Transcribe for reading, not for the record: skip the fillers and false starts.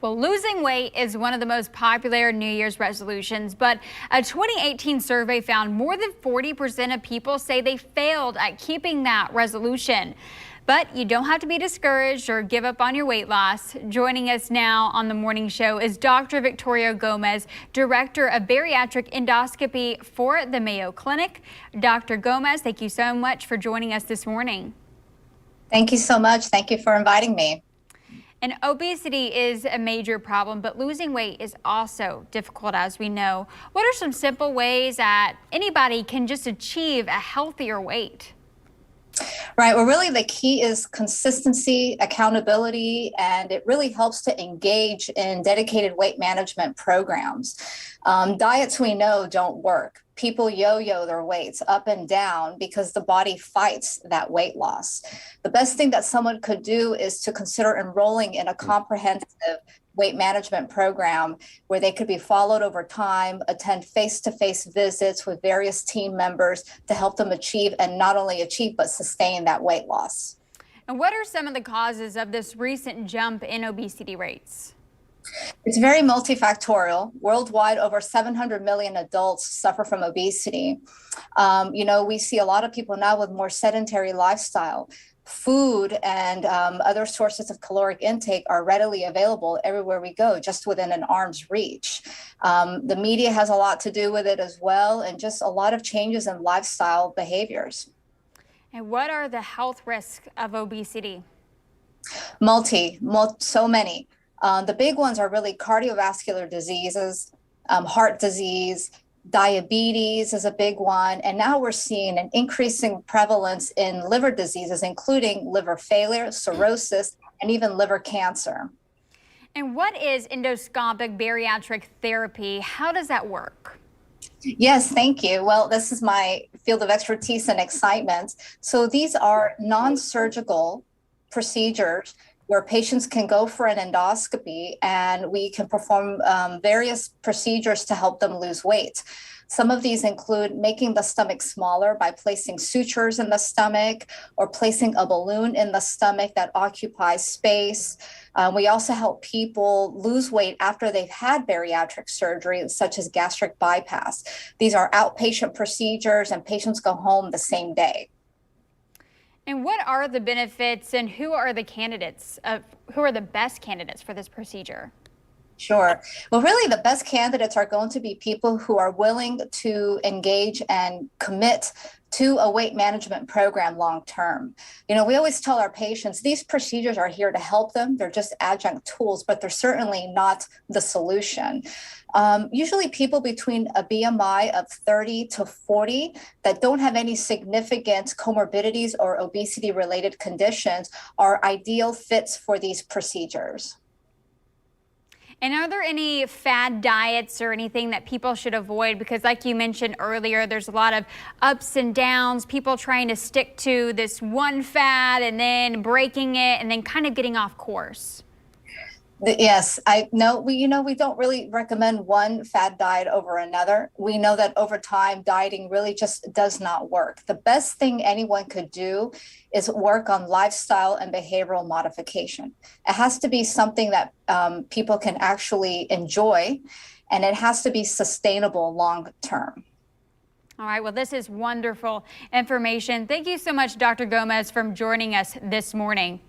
Well, losing weight is one of the most popular New Year's resolutions, but a 2018 survey found more than 40% of people say they failed at keeping that resolution. But you don't have to be discouraged or give up on your weight loss. Joining us now on the morning show is Dr. Victoria Gomez, Director of Bariatric Endoscopy for the Mayo Clinic. Dr. Gomez, thank you so much for joining us this morning. Thank you so much. Thank you for inviting me. And obesity is a major problem, but losing weight is also difficult, as we know. What are some simple ways that anybody can just achieve a healthier weight? Right. Well, really, the key is consistency, accountability, and it really helps to engage in dedicated weight management programs. Diets we know don't work. People yo-yo their weights up and down because the body fights that weight loss. The best thing that someone could do is to consider enrolling in a comprehensive weight management program where they could be followed over time, attend face-to-face visits with various team members to help them achieve, and not only achieve, but sustain that weight loss. And what are some of the causes of this recent jump in obesity rates? It's very multifactorial. Worldwide, over 700 million adults suffer from obesity. We see a lot of people now with more sedentary lifestyle. Food and other sources of caloric intake are readily available everywhere we go, just within an arm's reach. The media has a lot to do with it as well, and just a lot of changes in lifestyle behaviors. And what are the health risks of obesity? So many. The big ones are really cardiovascular diseases, heart disease, diabetes is a big one. And now we're seeing an increasing prevalence in liver diseases, including liver failure, cirrhosis, and even liver cancer. And what is endoscopic bariatric therapy? How does that work? Yes, thank you. Well, this is my field of expertise and excitement. So these are non-surgical procedures where patients can go for an endoscopy and we can perform various procedures to help them lose weight. Some of these include making the stomach smaller by placing sutures in the stomach or placing a balloon in the stomach that occupies space. We also help people lose weight after they've had bariatric surgery, such as gastric bypass. These are outpatient procedures and patients go home the same day. And what are the benefits and who are the best candidates for this procedure? Sure. Well, really, the best candidates are going to be people who are willing to engage and commit to a weight management program long term. We always tell our patients these procedures are here to help them. They're just adjunct tools, but they're certainly not the solution. Usually people between a BMI of 30 to 40 that don't have any significant comorbidities or obesity related conditions are ideal fits for these procedures. And are there any fad diets or anything that people should avoid? Because like you mentioned earlier, there's a lot of ups and downs, people trying to stick to this one fad and then breaking it and then kind of getting off course. Yes, I know. We don't really recommend one fad diet over another. We know that over time, dieting really just does not work. The best thing anyone could do is work on lifestyle and behavioral modification. It has to be something that people can actually enjoy, and it has to be sustainable long term. All right, well, this is wonderful information. Thank you so much, Dr. Gomez, for joining us this morning.